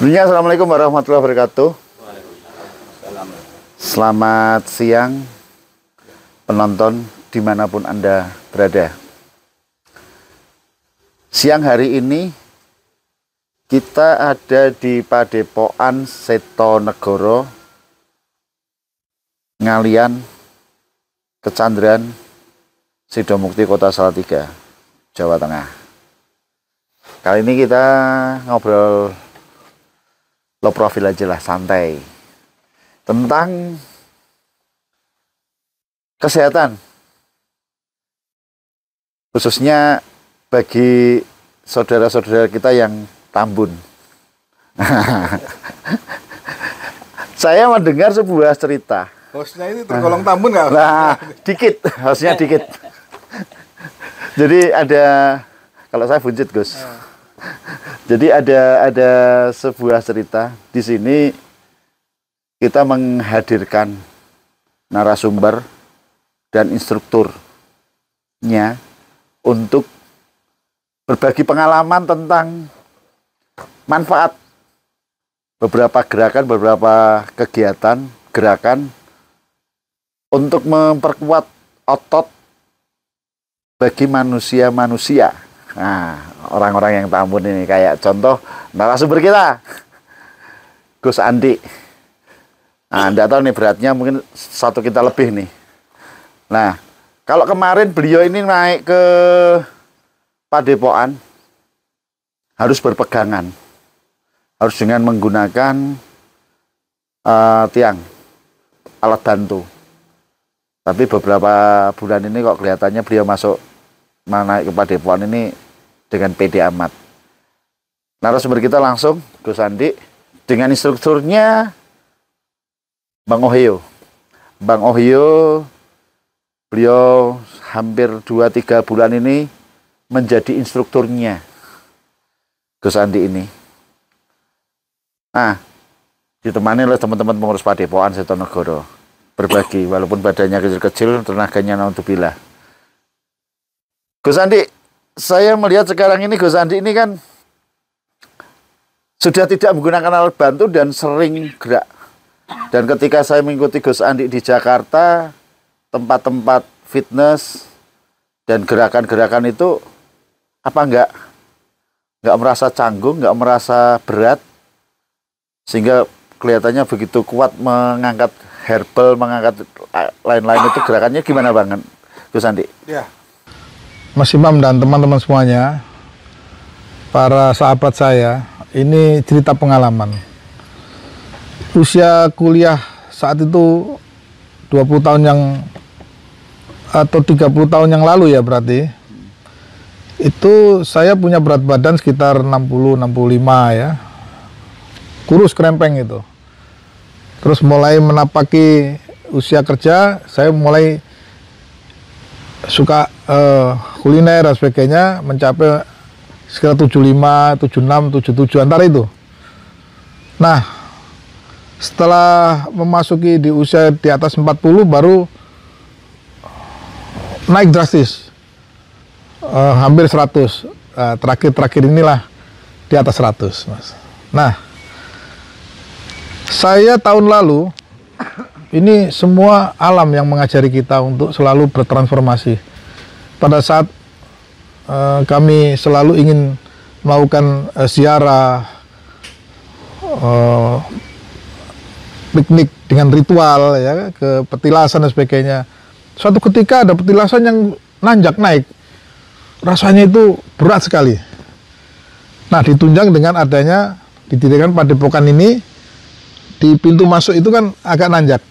Dunia, assalamualaikum warahmatullahi wabarakatuh. Selamat siang penonton dimanapun Anda berada. Siang hari ini kita ada di Padepokan Setonegoro, Ngalian, Kecandran, Sidomukti, Kota Salatiga, Jawa Tengah. Kali ini kita ngobrol low profile aja lah, santai, tentang kesehatan, khususnya bagi saudara-saudara kita yang tambun. Saya mendengar sebuah cerita. Hostnya ini tergolong tambun nggak? Nah, dikit, hostnya dikit. Jadi ada, kalau saya buncit Gus. Jadi ada sebuah cerita di sini. Kita menghadirkan narasumber dan instrukturnya untuk berbagi pengalaman tentang manfaat beberapa gerakan, beberapa kegiatan, gerakan untuk memperkuat otot bagi manusia-manusia. Nah, orang-orang yang tambun ini, kayak contoh narasumber kita, Gus Andi. Nah, Anda tahu nih beratnya mungkin 1 kintal lebih nih. Nah, kalau kemarin beliau ini naik ke Padepokan harus berpegangan, harus dengan menggunakan tiang, alat bantu. Tapi beberapa bulan ini kok kelihatannya beliau naik ke Padepokan ini dengan pede amat. Narasumber kita langsung Gus Andi dengan instrukturnya Bang Ohio. Bang Ohio, beliau hampir 2-3 bulan ini menjadi instrukturnya Gus Andi ini. Nah, ditemani oleh teman-teman pengurus Padepokan Setonegoro, berbagi, walaupun badannya kecil-kecil, tenaganya naudzubillah. Gus Andi, saya melihat sekarang ini Gus Andi ini kan sudah tidak menggunakan alat bantu dan sering gerak. Dan ketika saya mengikuti Gus Andi di Jakarta, tempat-tempat fitness dan gerakan-gerakan itu, apa enggak merasa canggung, enggak merasa berat, sehingga kelihatannya begitu kuat mengangkat herbal, mengangkat lain-lain itu, gerakannya gimana banget Gus Andi? Ya, Mas Imam dan teman-teman semuanya, para sahabat saya, ini cerita pengalaman. Usia kuliah saat itu 20 tahun atau 30 tahun yang lalu ya berarti. Itu saya punya berat badan sekitar 60-65 ya. Kurus krempeng itu. Terus mulai menapaki usia kerja, saya mulai suka kuliner dan sebagainya, mencapai sekitar 75, 76, 77 antara itu. Nah, setelah memasuki di usia di atas 40 baru naik drastis, hampir 100. Terakhir inilah di atas 100, Mas. Nah, saya tahun lalu ini semua alam yang mengajari kita untuk selalu bertransformasi. Pada saat kami selalu ingin melakukan ziarah, piknik dengan ritual ya, ke petilasan dan sebagainya. Suatu ketika ada petilasan yang nanjak naik, rasanya itu berat sekali. Nah, ditunjang dengan adanya didirikan Padepokan ini, di pintu masuk itu kan agak nanjak.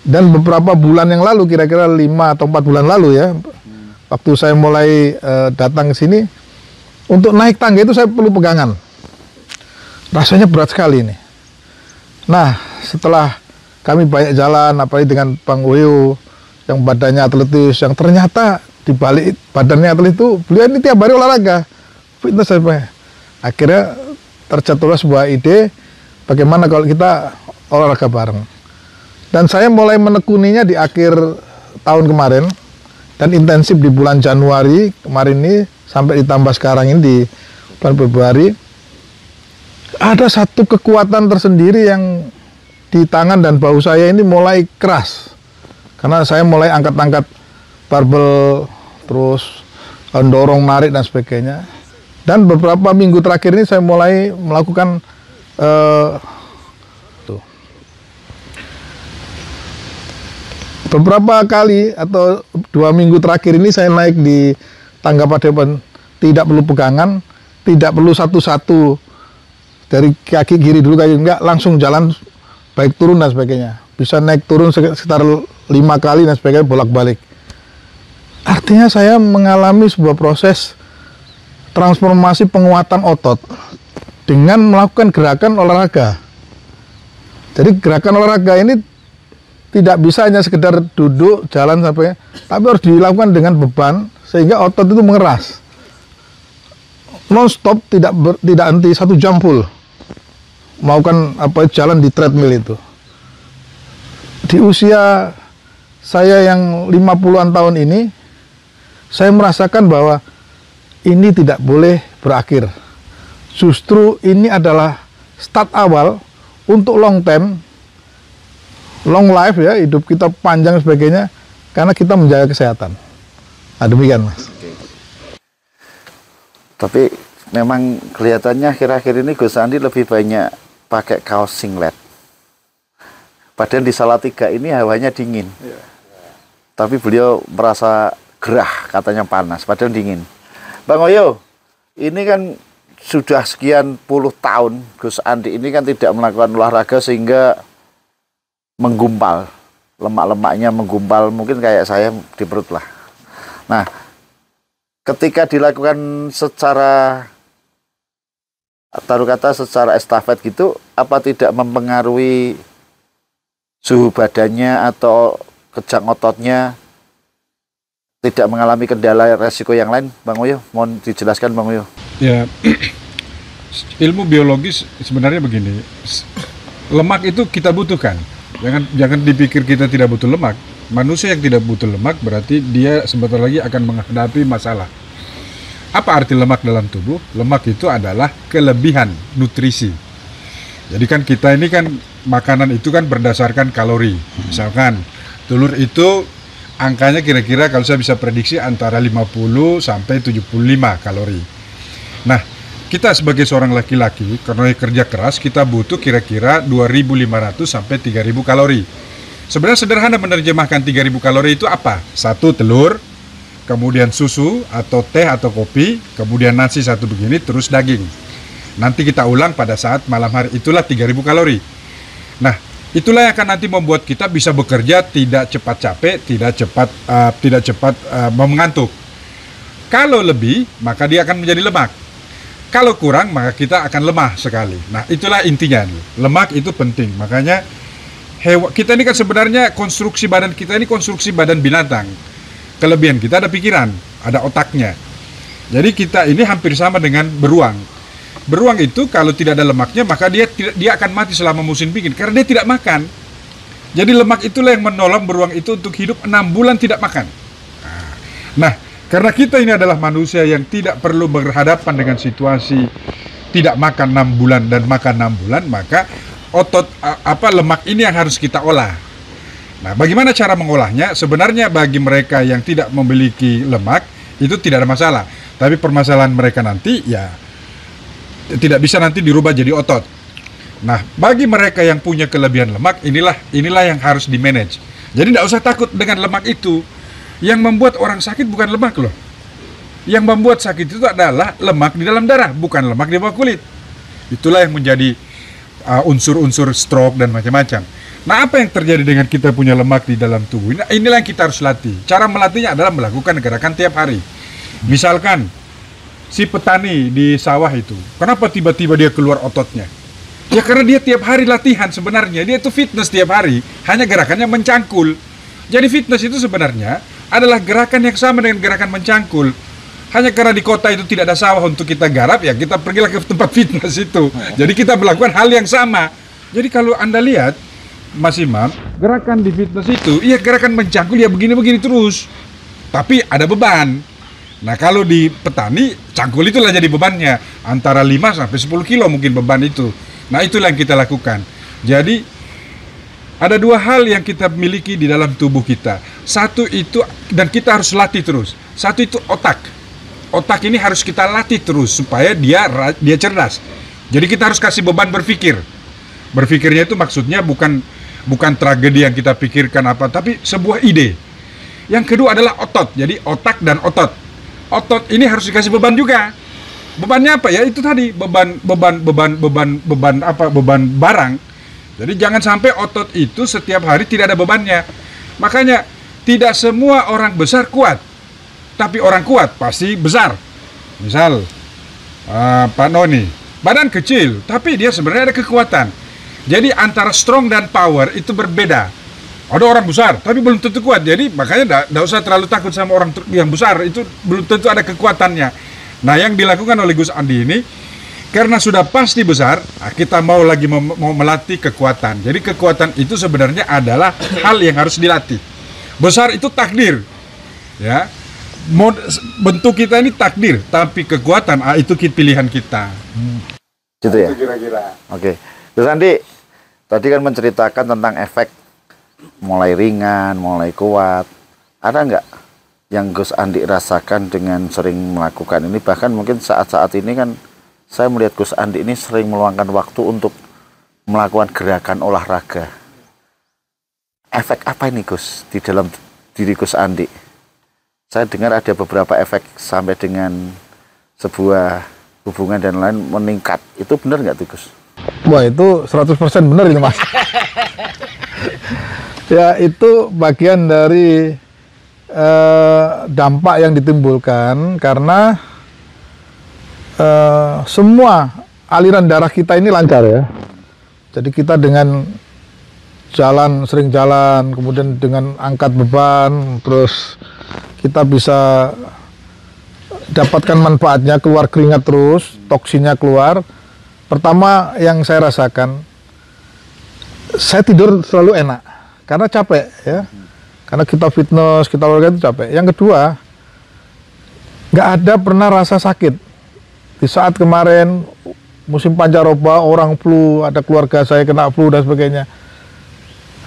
Dan beberapa bulan yang lalu, kira-kira 5 atau 4 bulan lalu ya, waktu saya mulai datang ke sini, untuk naik tangga itu saya perlu pegangan. Rasanya berat sekali ini. Nah, setelah kami banyak jalan, apalagi dengan Bang Ohio yang badannya atletis, yang ternyata di balik badannya atletis itu, beliau ini tiap hari olahraga, fitness apa. Akhirnya tercetuslah sebuah ide, bagaimana kalau kita olahraga bareng. Dan saya mulai menekuninya di akhir tahun kemarin, dan intensif di bulan Januari kemarin ini, sampai ditambah sekarang ini di bulan Februari. ada satu kekuatan tersendiri yang di tangan dan bahu saya ini mulai keras. Karena saya mulai angkat-angkat barbel, terus dorong, narik dan sebagainya. Dan beberapa minggu terakhir ini saya mulai melakukan beberapa kali atau 2 minggu terakhir ini saya naik di tangga padepokan, tidak perlu pegangan, tidak perlu satu-satu dari kaki kiri dulu, kaki enggak, langsung jalan baik turun dan sebagainya. Bisa naik turun sekitar 5 kali dan sebagainya, bolak-balik. Artinya saya mengalami sebuah proses transformasi penguatan otot dengan melakukan gerakan olahraga. Jadi gerakan olahraga ini tidak bisa hanya sekedar duduk, jalan sampai, tapi harus dilakukan dengan beban sehingga otot itu mengeras. Non-stop, tidak henti, 1 jam full melakukan jalan di treadmill itu. Di usia saya yang 50-an tahun ini, saya merasakan bahwa ini tidak boleh berakhir. Justru ini adalah start awal untuk long term, long life ya, hidup kita panjang dan sebagainya, karena kita menjaga kesehatan. Nah, demikian Mas. Oke. Tapi memang kelihatannya akhir-akhir ini Gus Andi lebih banyak pakai kaos singlet. Padahal di Salatiga ini hawanya dingin. Ya. Tapi beliau merasa gerah, katanya panas, padahal dingin. Bang Oyo, ini kan sudah sekian puluh tahun Gus Andi ini kan tidak melakukan olahraga sehingga menggumpal, lemak-lemaknya menggumpal, mungkin kayak saya di perut lah. Nah, ketika dilakukan secara, taruh kata secara estafet gitu, apa tidak mempengaruhi suhu badannya atau kejang ototnya, tidak mengalami kendala resiko yang lain? Bang Oyo, mohon dijelaskan Bang Oyo. Ya, ilmu biologis sebenarnya begini, lemak itu kita butuhkan. Jangan dipikir kita tidak butuh lemak. Manusia yang tidak butuh lemak berarti dia sebentar lagi akan menghadapi masalah. Apa arti lemak dalam tubuh? Lemak itu adalah kelebihan nutrisi. Jadi kan kita ini kan makanan itu kan berdasarkan kalori. Misalkan telur itu angkanya kira-kira kalau saya bisa prediksi antara 50 sampai 75 kalori. Nah, kita sebagai seorang laki-laki, karena kerja keras, kita butuh kira-kira 2.500 sampai 3.000 kalori. Sebenarnya sederhana menerjemahkan 3.000 kalori itu apa? 1 telur, kemudian susu atau teh atau kopi, kemudian nasi 1 begini, terus daging. Nanti kita ulang pada saat malam hari, itulah 3.000 kalori. Nah, itulah yang akan nanti membuat kita bisa bekerja tidak cepat capek, tidak cepat mengantuk. Kalau lebih, maka dia akan menjadi lemak. Kalau kurang, maka kita akan lemah sekali. Nah, itulah intinya. Lemak itu penting. Makanya, kita ini kan sebenarnya konstruksi badan kita ini konstruksi badan binatang. Kelebihan kita ada pikiran, ada otaknya. Jadi kita ini hampir sama dengan beruang. Beruang itu kalau tidak ada lemaknya, maka dia akan mati selama musim dingin. Karena dia tidak makan. Jadi lemak itulah yang menolong beruang itu untuk hidup 6 bulan tidak makan. Nah, karena kita ini adalah manusia yang tidak perlu berhadapan dengan situasi tidak makan 6 bulan dan makan 6 bulan, maka lemak ini yang harus kita olah. Nah, bagaimana cara mengolahnya? Sebenarnya bagi mereka yang tidak memiliki lemak itu tidak ada masalah. Tapi permasalahan mereka nanti ya tidak bisa nanti dirubah jadi otot. Nah, bagi mereka yang punya kelebihan lemak, inilah yang harus di-manage. Jadi tidak usah takut dengan lemak itu. Yang membuat orang sakit bukan lemak loh. Yang membuat sakit itu adalah lemak di dalam darah, bukan lemak di bawah kulit. Itulah yang menjadi unsur-unsur stroke dan macam-macam. Nah, apa yang terjadi dengan kita punya lemak di dalam tubuh? Inilah yang kita harus latih. Cara melatihnya adalah melakukan gerakan tiap hari. Misalkan, si petani di sawah itu, kenapa tiba-tiba dia keluar ototnya? Ya karena dia tiap hari latihan sebenarnya. Dia itu fitness tiap hari, hanya gerakannya mencangkul. Jadi fitness itu sebenarnya adalah gerakan yang sama dengan gerakan mencangkul. Hanya karena di kota itu tidak ada sawah untuk kita garap, ya kita pergilah ke tempat fitness itu. Jadi kita melakukan hal yang sama. Jadi kalau Anda lihat, Mas Imam, gerakan di fitness itu, iya gerakan mencangkul ya begini-begini terus. Tapi ada beban. Nah kalau di petani, cangkul itulah jadi bebannya. Antara 5 sampai 10 kilo mungkin beban itu. Nah itulah yang kita lakukan. Jadi ada dua hal yang kita miliki di dalam tubuh kita. Satu itu, dan kita harus latih terus. Satu itu otak. Otak ini harus kita latih terus supaya dia cerdas. Jadi kita harus kasih beban berpikir. Berpikirnya itu maksudnya bukan tragedi yang kita pikirkan apa, tapi sebuah ide. Yang kedua adalah otot. Jadi otak dan otot. Otot ini harus dikasih beban juga. Bebannya apa ya? Itu tadi beban barang. Jadi jangan sampai otot itu setiap hari tidak ada bebannya. Makanya tidak semua orang besar kuat, tapi orang kuat pasti besar. Misal Pak Noni, badan kecil, tapi dia sebenarnya ada kekuatan. Jadi antara strong dan power itu berbeda. Ada orang besar, tapi belum tentu kuat. Jadi makanya tidak usah terlalu takut sama orang yang besar, itu belum tentu ada kekuatannya. Nah yang dilakukan oleh Gus Andi ini, karena sudah pasti besar, kita mau melatih kekuatan. Jadi kekuatan itu sebenarnya adalah hal yang harus dilatih. Besar itu takdir, ya. Bentuk kita ini takdir, tapi kekuatan itu pilihan kita. Gitu ya. Kira-kira. Oke, Gus Andi tadi kan menceritakan tentang efek mulai ringan, mulai kuat. Ada nggak yang Gus Andi rasakan dengan sering melakukan ini? Bahkan mungkin saat-saat ini kan saya melihat Gus Andi ini sering meluangkan waktu untuk melakukan gerakan olahraga. Efek apa ini Gus di dalam diri Gus Andi? Saya dengar ada beberapa efek sampai dengan sebuah hubungan dan lain meningkat. Itu benar nggak tuh Gus? Wah itu 100% benar ini Mas. Ya itu bagian dari dampak yang ditimbulkan karena semua aliran darah kita ini lancar ya. Jadi kita dengan sering jalan, kemudian dengan angkat beban, terus kita bisa dapatkan manfaatnya, keluar keringat terus, toksinnya keluar. Pertama yang saya rasakan, saya tidur selalu enak karena capek ya. Karena kita fitness, kita olahraga itu capek. Yang kedua, nggak ada pernah rasa sakit. Di saat kemarin musim pancaroba, orang flu, ada keluarga saya kena flu dan sebagainya.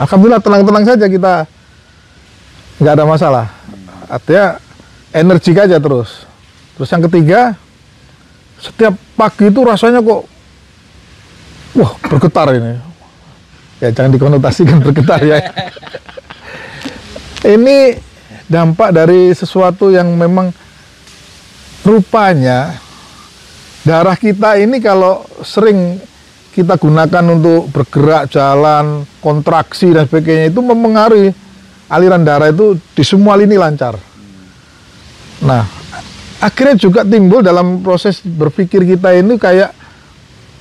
Alhamdulillah tenang-tenang saja kita, nggak ada masalah. Artinya energi aja terus. Terus yang ketiga, setiap pagi itu rasanya kok, wah bergetar ini. Ya jangan dikonotasikan bergetar ya. Ini dampak dari sesuatu yang memang rupanya darah kita ini kalau sering kita gunakan untuk bergerak, jalan, kontraksi dan sebagainya itu mempengaruhi aliran darah itu di semua lini lancar. Nah, akhirnya juga timbul dalam proses berpikir kita ini kayak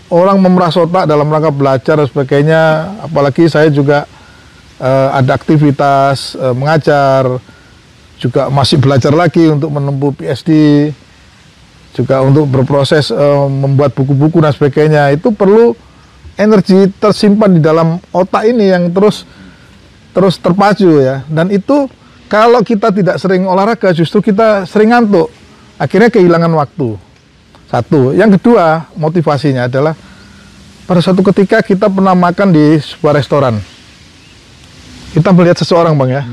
orang memeras otak dalam rangka belajar dan sebagainya. Apalagi saya juga ada aktivitas mengajar, juga masih belajar lagi untuk menempuh PhD, juga untuk berproses membuat buku-buku dan sebagainya. Itu perlu energi tersimpan di dalam otak ini yang terus terpacu ya. Dan itu kalau kita tidak sering olahraga justru kita sering ngantuk, akhirnya kehilangan waktu. Satu. Yang kedua, motivasinya adalah pada suatu ketika kita pernah makan di sebuah restoran. Kita melihat seseorang Bang ya,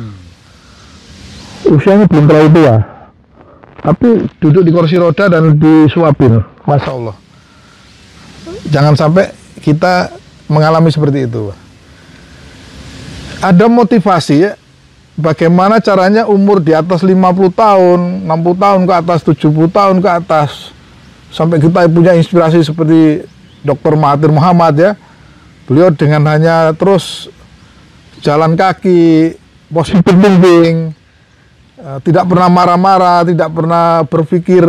usianya belum terlalu tua, tapi duduk di kursi roda dan disuapin. Masya Allah. Jangan sampai kita mengalami seperti itu. Ada motivasi ya, bagaimana caranya umur di atas 50 tahun, 60 tahun ke atas, 70 tahun ke atas, sampai kita punya inspirasi seperti Dr. Mahathir Muhammad ya. Beliau dengan hanya terus jalan kaki, positive thinking, tidak pernah marah-marah, tidak pernah berpikir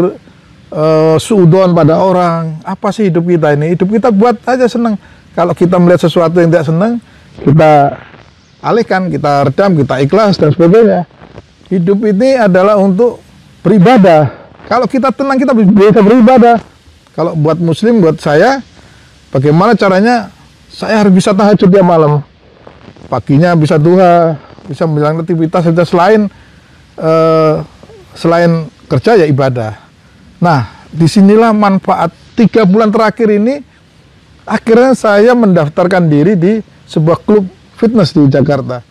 suudon pada orang. Apa sih hidup kita ini? Hidup kita buat aja senang. Kalau kita melihat sesuatu yang tidak senang, kita alihkan, kita redam, kita ikhlas dan sebagainya. Hidup ini adalah untuk beribadah. Kalau kita tenang, kita bisa beribadah. Kalau buat muslim, buat saya, bagaimana caranya saya harus bisa tahajud tiap malam. Paginya bisa duha, bisa menjalankan aktivitas saja selain kerja ya ibadah. Nah, disinilah manfaat 3 bulan terakhir ini. Akhirnya saya mendaftarkan diri di sebuah klub fitness di Jakarta.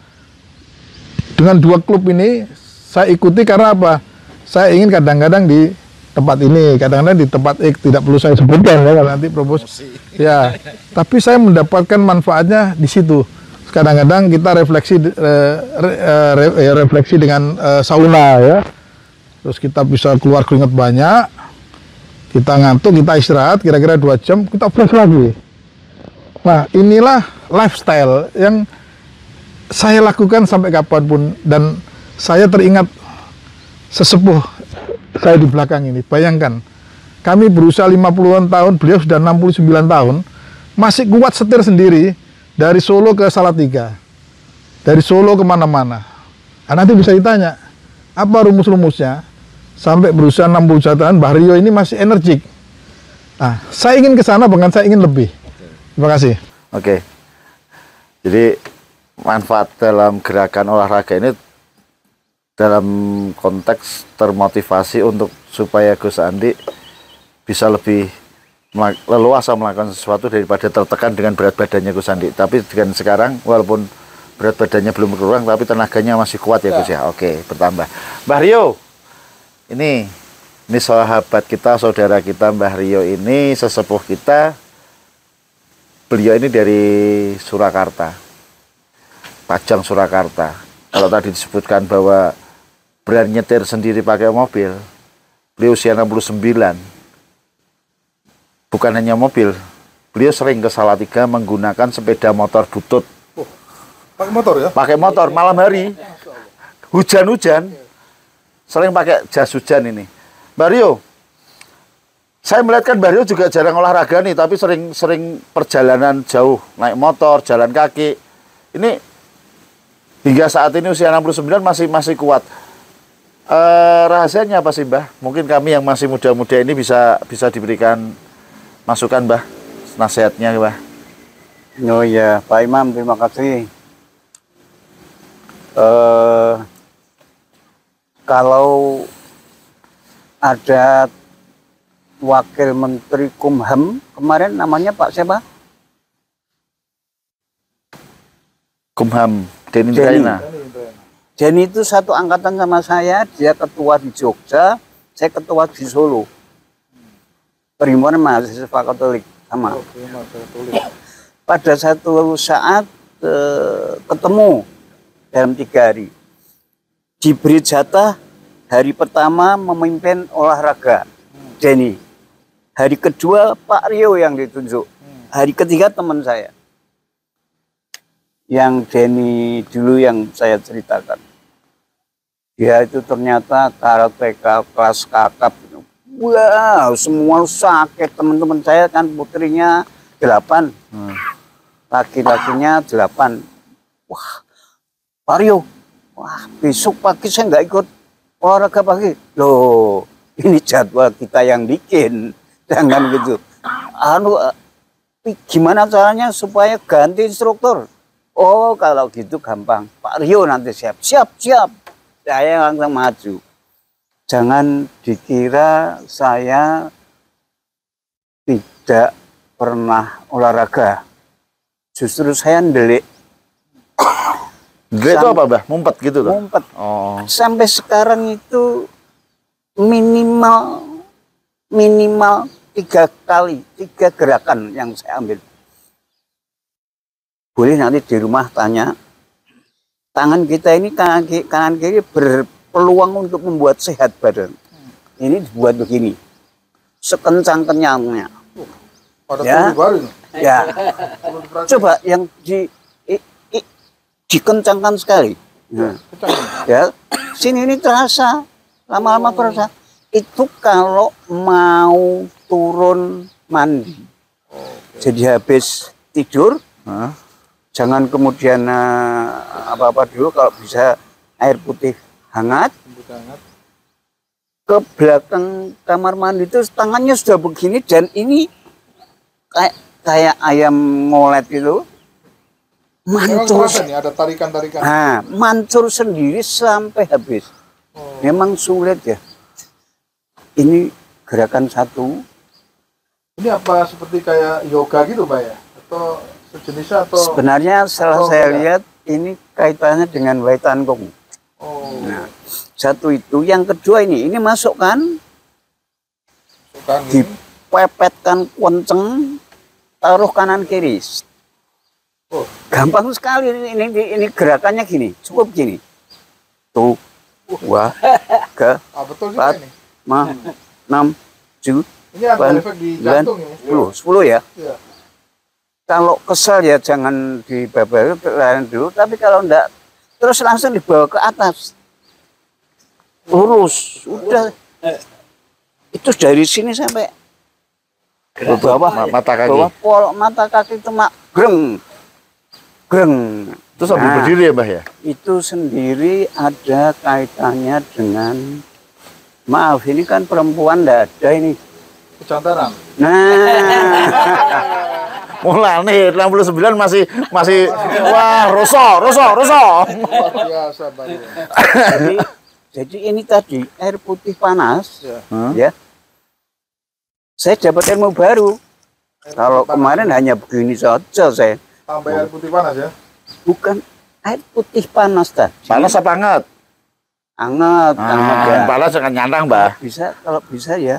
Dengan 2 klub ini saya ikuti karena apa? Saya ingin kadang-kadang di tempat ini, kadang-kadang di tempat X, tidak perlu saya sebutkan ya kalau nanti promosi. Ya, tapi saya mendapatkan manfaatnya di situ. Kadang-kadang kita refleksi dengan sauna ya. Terus kita bisa keluar keringat banyak. Kita ngantuk, kita istirahat kira-kira 2 jam, kita fresh lagi. Nah, inilah lifestyle yang saya lakukan sampai kapanpun, dan saya teringat sesepuh saya di belakang ini. Bayangkan, kami berusia 50-an tahun, beliau sudah 69 tahun, masih kuat setir sendiri dari Solo ke Salatiga, dari Solo kemana-mana. Nah, nanti bisa ditanya, apa rumus-rumusnya? Sampai berusia 61 tahun, Mbah Rio ini masih energik. Nah, saya ingin ke sana, bahkan saya ingin lebih. Terima kasih. Oke. Jadi manfaat dalam gerakan olahraga ini dalam konteks termotivasi untuk supaya Gus Andi bisa lebih leluasa melakukan sesuatu daripada tertekan dengan berat badannya Gus Andi. Tapi dengan sekarang walaupun berat badannya belum berkurang tapi tenaganya masih kuat ya Gus ya. Oke, bertambah. Mbah Rio, ini sahabat kita, saudara kita Mbah Rio ini, sesepuh kita. Beliau ini dari Surakarta, Pajang Surakarta. Kalau tadi disebutkan bahwa berani nyetir sendiri pakai mobil, beliau usia 69. Bukan hanya mobil, beliau sering ke Salatiga menggunakan sepeda motor butut. Pakai motor ya? Pakai motor malam hari, hujan-hujan, sering pakai jas hujan ini. Mbak Rio, saya melihat kan Mbak Rio juga jarang olahraga nih, tapi sering perjalanan jauh, naik motor, jalan kaki. Ini hingga saat ini usia 69 masih kuat. Rahasianya apa sih Mbah? Mungkin kami yang masih muda-muda ini bisa diberikan masukan Mbah, nasihatnya Mbah. Oh ya, Pak Imam, terima kasih. Kalau ada Wakil Menteri Kumham kemarin namanya Pak siapa? Kumham, Denny Indrayana. Denny itu satu angkatan sama saya, dia ketua di Jogja, saya ketua di Solo. Perhimpunan mahasiswa Katolik sama. Pada satu saat ketemu dalam 3 hari. Diberi jatah hari pertama memimpin olahraga, Denny. Hari kedua Pak Rio yang ditunjuk. Hari ketiga teman saya. Yang Denny dulu yang saya ceritakan. Dia itu ternyata karateka kelas kakap. Wow, semua sakit. Teman-teman saya kan putrinya 8. Laki-lakinya 8. Wah, Pak Rio. Wah, besok pagi saya nggak ikut olahraga pagi. Loh, ini jadwal kita yang bikin. Jangan gitu. Gimana caranya supaya ganti instruktur? Oh, kalau gitu gampang. Pak Rio nanti siap. Saya langsung maju. Jangan dikira saya tidak pernah olahraga. Justru saya ndelik. Ndelik itu apa Mbah? Mumpet gitu tuh? Mumpet. Oh. Sampai sekarang itu minimal 3 kali, 3 gerakan yang saya ambil. Boleh nanti di rumah tanya. Tangan kita ini kanan kiri berpeluang untuk membuat sehat badan. Ini dibuat begini, sekencang-kencangnya. Ya, ya. Coba yang dikencangkan sekali. Ya, sini ini terasa, lama-lama terasa. Itu kalau mau turun mandi. Jadi habis tidur, jangan kemudian apa-apa dulu, kalau bisa air putih hangat. Ke belakang kamar mandi itu tangannya sudah begini, dan ini kayak ayam ngolet itu. Mancur. Ada tarikan-tarikan. Nah, mancur sendiri sampai habis. Memang sulit ya. ini gerakan satu. Ini apa seperti kayak yoga gitu Pak ya? Atau sejenisnya atau? Sebenarnya setelah atau saya enggak? lihat ini kaitannya dengan Wai Tan Kong. Oh, Nah, satu itu, yang kedua ini masukkan, bukan ini. dipepetkan kenceng, taruh kanan kiri. Oh, Gampang sekali ini gerakannya gini, cukup gini. Tuh, 2, 3, betul juga 4, ini. 5, 6, 7, Ini ada 8, efek di 9, jantung ya. 10 ya. Iya. Kalau kesel ya jangan dibabari dulu, tapi kalau enggak terus langsung dibawa ke atas. Lurus, udah. Itu dari sini sampai ke bawah, mata kaki. bawah polok mata kaki itu greng. Greng. Itu sambil berdiri ya Mbah ya? Itu sendiri ada kaitannya dengan, maaf ini kan perempuan enggak ada ini. Kejantanan. Nah, Mulane 69 masih wah roso. Luar biasa Pak. Ya. jadi ini tadi air putih panas, Ya. ya. Saya dapat ilmu baru. Kalau kemarin hanya begini saja saya. Tambah air putih panas ya. Bukan air putih panas tadi. Panas apa hangat? Hangat, hangat ya. Panas jangan nyandang Mbah. Bisa, kalau bisa ya.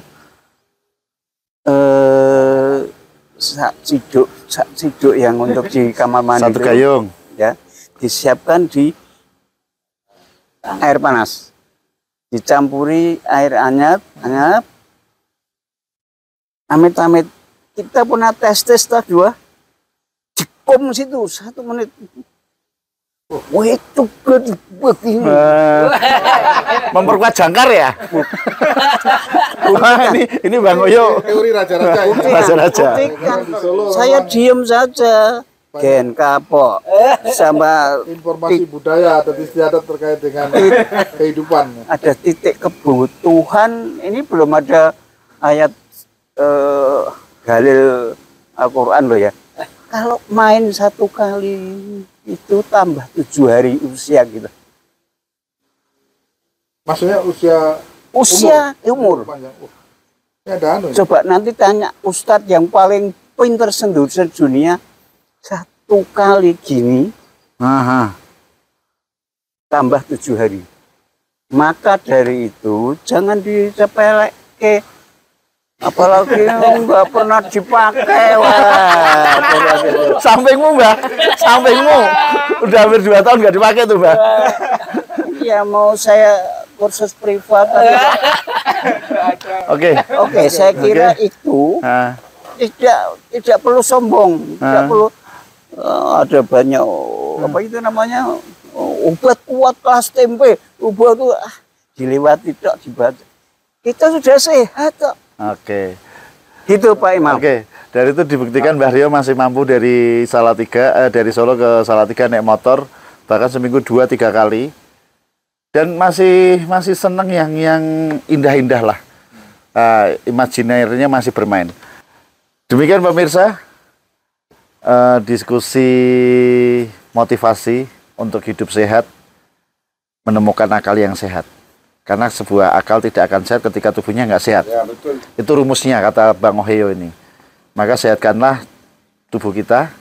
Sak ciduk yang untuk di kamar mandi Satu itu, gayung. ya, disiapkan di air panas, dicampuri air anyap, amit-amit kita punya tes dua, dikom situ 1 menit. Wah itu gede begini. Memperkuat jangkar ya? Wah, ini Bang Oyo. Teori raja-raja ini. Raja-raja. Buktikan. Di Solo Saya memang diem saja. Gen kapok sama informasi budaya atau istiadat terkait dengan kehidupan. ada titik kebutuhan. Ini belum ada ayat dalil Al-Quran loh ya. Kalau main 1 kali itu tambah 7 hari usia gitu. Maksudnya usia Umur. panjang. Ini ada anu ya? Coba nanti tanya Ustadz yang paling pinter sedunia 1 kali gini Aha. tambah 7 hari. Maka dari itu jangan disepelekke, apalagi nggak pernah dipakai. Wah, Sampingmu Mbah, sampingmu. Udah hampir 2 tahun nggak dipakai tuh Mbah. ya mau saya kursus privat. Oke. Oke, saya kira itu Nah, tidak perlu sombong, tidak perlu ada banyak apa itu namanya obat kuat kelas tempe, obat itu dilewati tidak dibaca. Kita sudah sehat kok. oke. Gitu Pak Imam. Oke, dari itu dibuktikan Mbah Rio masih mampu dari Salatiga, dari Solo ke Salatiga naik motor, bahkan seminggu 2-3 kali, dan masih seneng yang indah-indah lah, imajinernya masih bermain. Demikian pemirsa, diskusi motivasi untuk hidup sehat, menemukan akal yang sehat. Karena sebuah akal tidak akan sehat ketika tubuhnya nggak sehat. Ya, betul. Itu rumusnya kata Bang Ohio ini. Maka sehatkanlah tubuh kita,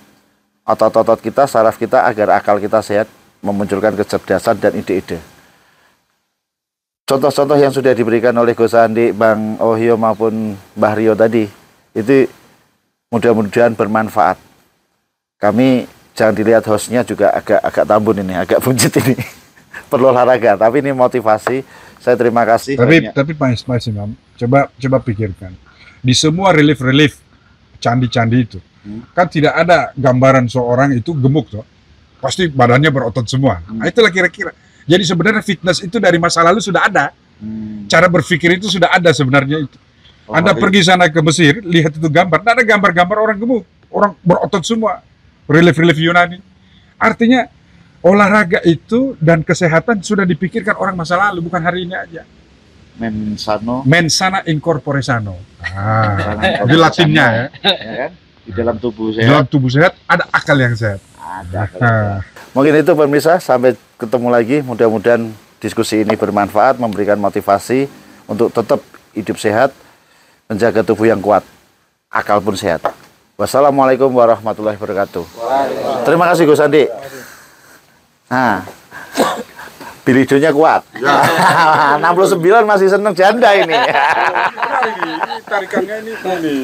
otot-otot kita, saraf kita agar akal kita sehat, memunculkan kecerdasan dan ide-ide. Contoh-contoh yang sudah diberikan oleh Gus Andi, Bang Ohio maupun Mbah Rio tadi, itu mudah-mudahan bermanfaat. Kami jangan dilihat hostnya juga agak tambun ini, agak buncit ini. Perlu olahraga, tapi ini motivasi. Saya terima kasih. Tapi Pak Imam, coba pikirkan. Di semua relief candi-candi itu, kan tidak ada gambaran seorang itu gemuk toh. Pasti badannya berotot semua. Nah, itulah kira-kira. Jadi sebenarnya fitness itu dari masa lalu sudah ada. Cara berpikir itu sudah ada sebenarnya itu. Anda pergi sana ke Mesir, lihat itu gambar, tidak ada gambar-gambar orang gemuk, orang berotot semua. Relief Yunani. Artinya olahraga itu dan kesehatan sudah dipikirkan orang masa lalu, bukan hari ini aja. Mens sana in corpore sano. Di Latinnya ya. kan? Di dalam tubuh Di dalam tubuh sehat ada akal yang sehat. Mungkin itu pemirsa, sampai ketemu lagi. Mudah-mudahan diskusi ini bermanfaat, memberikan motivasi untuk tetap hidup sehat, menjaga tubuh yang kuat, akal pun sehat. Wassalamualaikum warahmatullahi wabarakatuh. Terima kasih Gus Andi. Nah, bilidonya kuat. 69 masih seneng janda ini. Ini tarikannya ini.